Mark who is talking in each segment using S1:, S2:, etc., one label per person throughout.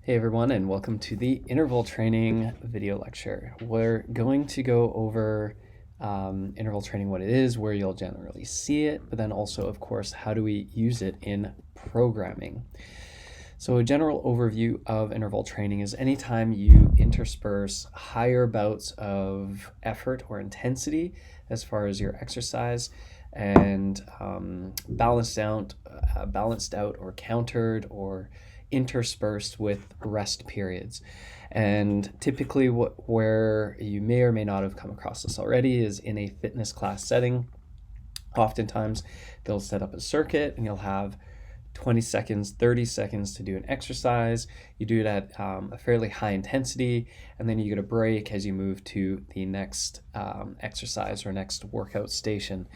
S1: Hey everyone, and welcome to the interval training video lecture. We're going to go over interval training, what it is, where you'll generally see it, but then also, of course, how do we use it in programming. So a general overview of interval training is anytime you intersperse higher bouts of effort or intensity as far as your exercise and balanced out or countered or interspersed with rest periods. And typically where you may or may not have come across this already is in a fitness class setting. Oftentimes they'll set up a circuit and you'll have 20 seconds, 30 seconds to do an exercise. You do it at a fairly high intensity, and then you get a break as you move to the next exercise or next workout station.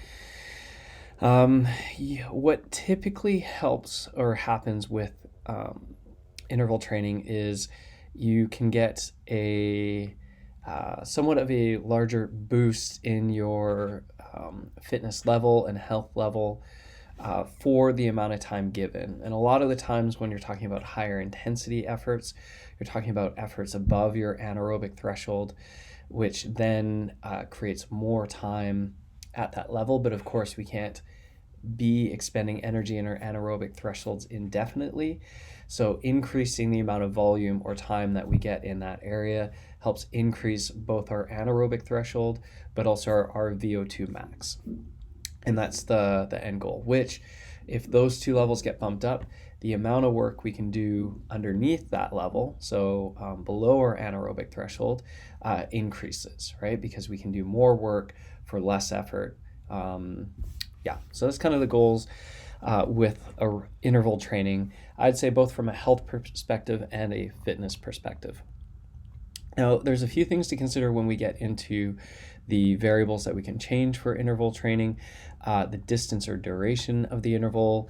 S1: What typically helps or happens with interval training is you can get a somewhat of a larger boost in your fitness level and health level for the amount of time given. And a lot of the times when you're talking about higher intensity efforts, you're talking about efforts above your anaerobic threshold, which then creates more time at that level. But of course, we can't be expending energy in our anaerobic thresholds indefinitely. So increasing the amount of volume or time that we get in that area helps increase both our anaerobic threshold, but also our VO2 max. And that's the end goal, which if those two levels get bumped up, the amount of work we can do underneath that level, so below our anaerobic threshold, increases, right? Because we can do more work for less effort. So that's kind of the goals with interval training, I'd say both from a health perspective and a fitness perspective. Now, there's a few things to consider when we get into the variables that we can change for interval training. The distance or duration of the interval,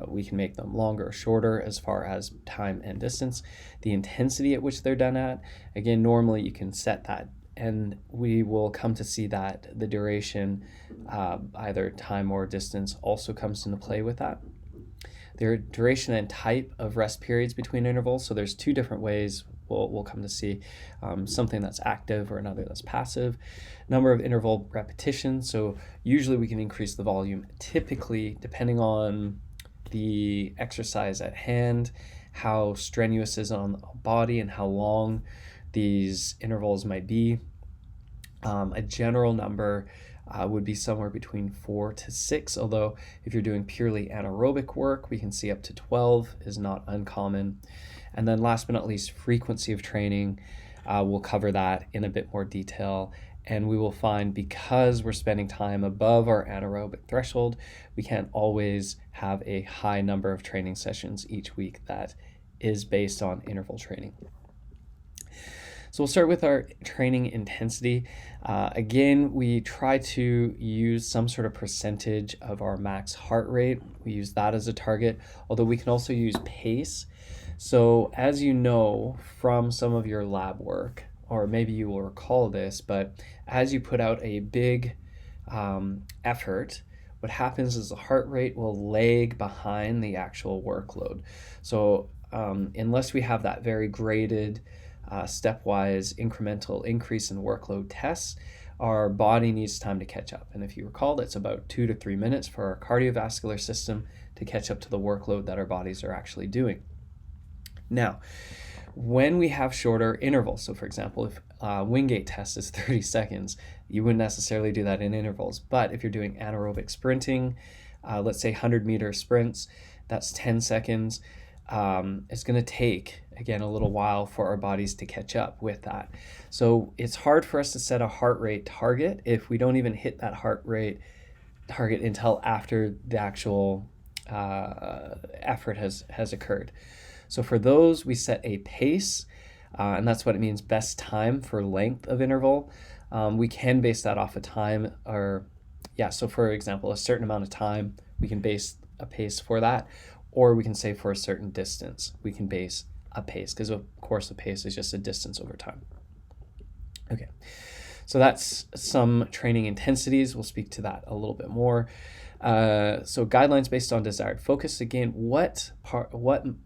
S1: we can make them longer or shorter as far as time and distance. The intensity at which they're done at, again, normally you can set that, and we will come to see that the duration, either time or distance, also comes into play with that. Their duration and type of rest periods between intervals. So there's two different ways we'll come to see something that's active or another that's passive. Number of interval repetitions. So usually we can increase the volume, typically depending on the exercise at hand, how strenuous is on the body, and how long these intervals might be. A general number would be somewhere between 4 to 6, although if you're doing purely anaerobic work, we can see up to 12 is not uncommon. And then last but not least, frequency of training. We'll cover that in a bit more detail. And we will find because we're spending time above our anaerobic threshold, we can't always have a high number of training sessions each week that is based on interval training. So we'll start with our training intensity. Again, we try to use some sort of percentage of our max heart rate. We use that as a target, although we can also use pace. So as you know from some of your lab work, or maybe you will recall this, but as you put out a big effort, what happens is the heart rate will lag behind the actual workload. So unless we have that very graded stepwise incremental increase in workload tests, our body needs time to catch up. And if you recall, it's about 2 to 3 minutes for our cardiovascular system to catch up to the workload that our bodies are actually doing. Now, when we have shorter intervals, so for example, if Wingate test is 30 seconds, you wouldn't necessarily do that in intervals. But if you're doing anaerobic sprinting, let's say 100-meter sprints, that's 10 seconds. It's going to take, again, a little while for our bodies to catch up with that. So it's hard for us to set a heart rate target if we don't even hit that heart rate target until after the actual effort has occurred. So for those, we set a pace, and that's what it means, best time for length of interval. We can base that off of time, so for example, a certain amount of time, we can base a pace for that, or we can say for a certain distance, we can base a pace, because of course the pace is just a distance over time. Okay, so that's some training intensities. We'll speak to that a little bit more. So guidelines based on desired focus. Again, what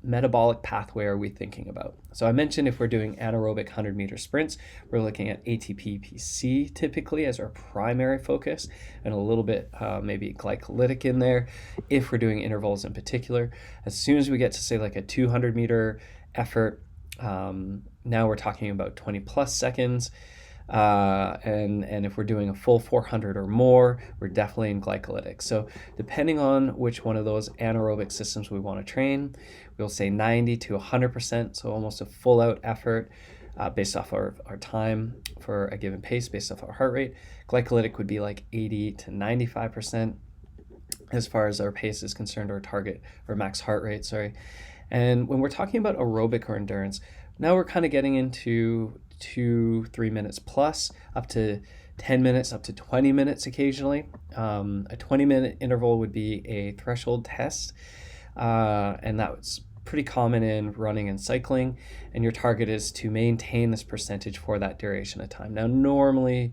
S1: metabolic pathway are we thinking about? So I mentioned if we're doing anaerobic 100-meter sprints, we're looking at ATP-PC typically as our primary focus, and a little bit maybe glycolytic in there if we're doing intervals in particular. As soon as we get to say like a 200-meter effort, now we're talking about 20 plus seconds. And if we're doing a full 400 or more, we're definitely in glycolytic. So depending on which one of those anaerobic systems we want to train, we'll say 90 to 100%, so almost a full out effort based off our time for a given pace, based off our heart rate. Glycolytic would be like 80 to 95% as far as our pace is concerned, or target or max heart rate, sorry. And when we're talking about aerobic or endurance, now we're kind of getting into 2-3 minutes plus, up to 10 minutes, up to 20 minutes occasionally. A 20-minute interval would be a threshold test, and that's pretty common in running and cycling, and your target is to maintain this percentage for that duration of time. Now normally,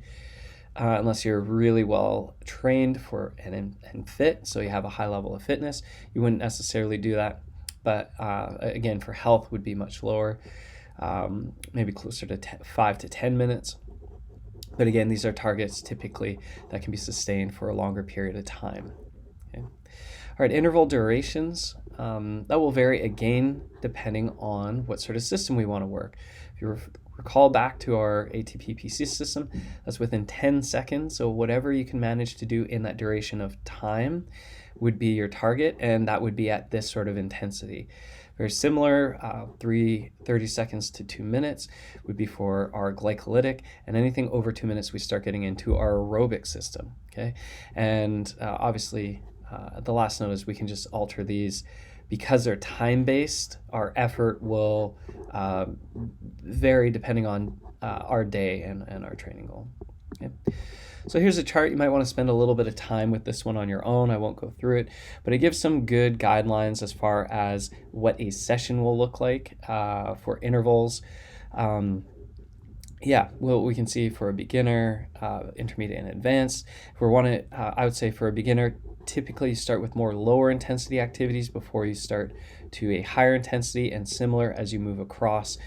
S1: unless you're really well trained for and fit, so you have a high level of fitness, you wouldn't necessarily do that. But again, for health would be much lower, maybe closer to 5 to 10 minutes. But again, these are targets typically that can be sustained for a longer period of time. Okay. All right, interval durations, that will vary again depending on what sort of system we want to work. If you recall back to our ATP-PC system, that's within 10 seconds. So whatever you can manage to do in that duration of time would be your target, and that would be at this sort of intensity. Very similar, 30 seconds to 2 minutes would be for our glycolytic, and anything over 2 minutes we start getting into our aerobic system, okay? And obviously, the last note is we can just alter these. Because they're time-based, our effort will vary depending on our day and our training goal. Okay. So here's a chart. You might want to spend a little bit of time with this one on your own. I won't go through it, but it gives some good guidelines as far as what a session will look like for intervals. Well, we can see for a beginner, intermediate, and advanced. If we want to, I would say for a beginner, typically you start with more lower intensity activities before you start to a higher intensity, and similar as you move across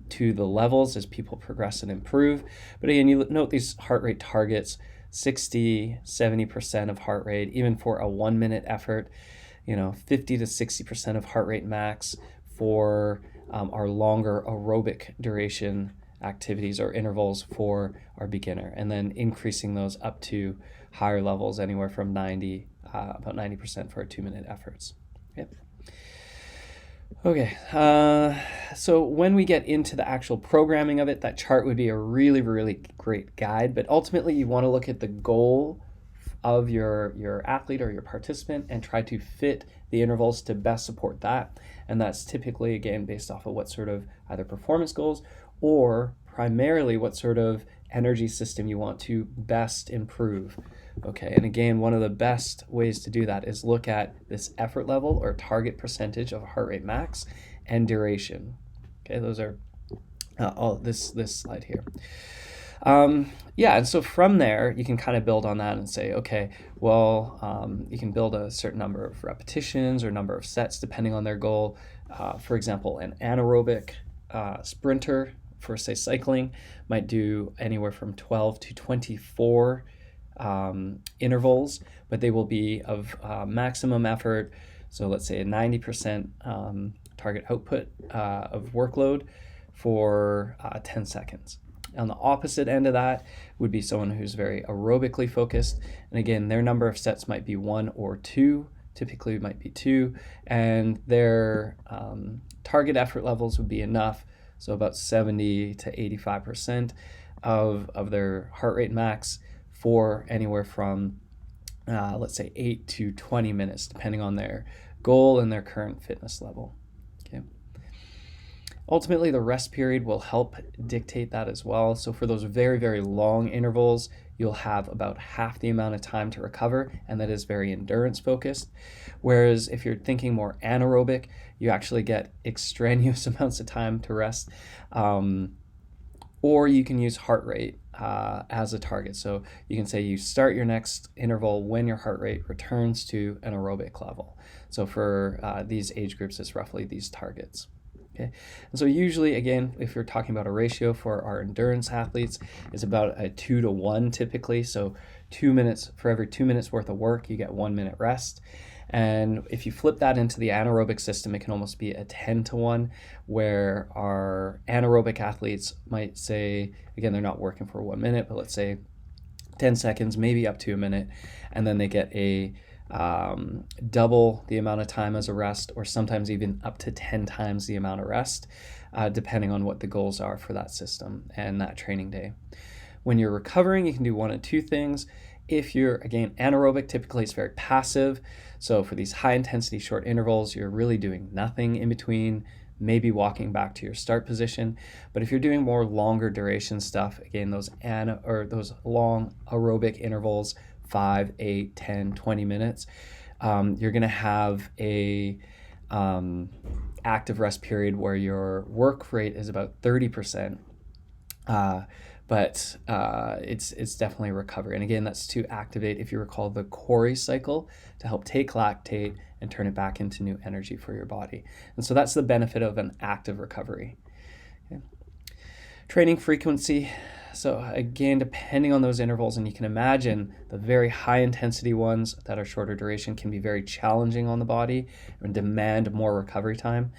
S1: to the levels as people progress and improve. But again, you note these heart rate targets, 60-70% of heart rate, even for a 1 minute effort, 50 to 60% of heart rate max for our longer aerobic duration activities or intervals for our beginner, and then increasing those up to higher levels, anywhere from about 90% for our 2 minute efforts. Yep. Okay, so when we get into the actual programming of it, that chart would be a really, really great guide, but ultimately you want to look at the goal of your athlete or your participant and try to fit the intervals to best support that. And that's typically, again, based off of what sort of either performance goals or primarily what sort of energy system you want to best improve. Okay, and again, one of the best ways to do that is look at this effort level or target percentage of heart rate max and duration. Okay, those are this slide here. And so from there, you can kind of build on that and say, okay, well, you can build a certain number of repetitions or number of sets depending on their goal. For example, an anaerobic sprinter for, say, cycling might do anywhere from 12 to 24 intervals, but they will be of maximum effort. So let's say a 90% target output of workload for 10 seconds. On the opposite end of that would be someone who's very aerobically focused. And again, their number of sets might be 1 or 2, typically it might be 2, and their target effort levels would be enough. So about 70 to 85% of their heart rate max for anywhere from, let's say, 8 to 20 minutes, depending on their goal and their current fitness level. Okay. Ultimately, the rest period will help dictate that as well. So for those very, very long intervals, you'll have about half the amount of time to recover, and that is very endurance focused. Whereas if you're thinking more anaerobic, you actually get extraneous amounts of time to rest. or you can use heart rate as a target. So you can say you start your next interval when your heart rate returns to an aerobic level. So for these age groups, it's roughly these targets. Okay. And so usually, again, if you're talking about a ratio for our endurance athletes, it's about a 2 to 1 typically. So 2 minutes for every 2 minutes worth of work, you get 1 minute rest. And if you flip that into the anaerobic system, it can almost be a 10 to 1, where our anaerobic athletes might say, again, they're not working for 1 minute, but let's say 10 seconds, maybe up to a minute, and then they get a double the amount of time as a rest, or sometimes even up to 10 times the amount of rest, depending on what the goals are for that system and that training day. When you're recovering, you can do one of two things. If you're, again, anaerobic, typically it's very passive. So for these high intensity short intervals, you're really doing nothing in between, maybe walking back to your start position. But if you're doing more longer duration stuff, again, those long aerobic intervals, 5, 8, 10, 20 minutes, you're going to have a active rest period where your work rate is about 30%. But it's definitely a recovery. And again, that's to activate, if you recall, the Cori cycle to help take lactate and turn it back into new energy for your body. And so that's the benefit of an active recovery. Okay. Training frequency. So again, depending on those intervals, and you can imagine the very high intensity ones that are shorter duration can be very challenging on the body and demand more recovery time.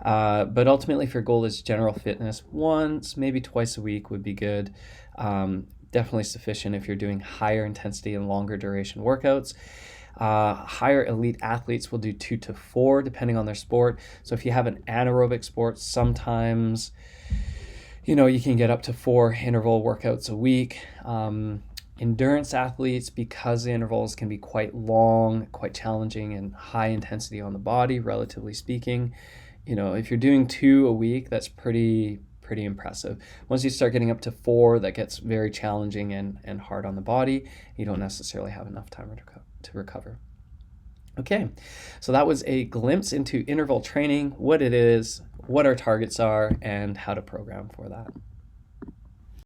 S1: But ultimately, if your goal is general fitness, once, maybe twice a week would be good. Definitely sufficient if you're doing higher intensity and longer duration workouts. Higher elite athletes will do 2 to 4 depending on their sport. So if you have an anaerobic sport, sometimes you can get up to 4 interval workouts a week. Endurance athletes, because the intervals can be quite long, quite challenging, and high intensity on the body, relatively speaking, if you're doing 2 a week, that's pretty impressive. Once you start getting up to 4, that gets very challenging and hard on the body. You don't necessarily have enough time to recover. Okay, so that was a glimpse into interval training, what it is, what our targets are, and how to program for that.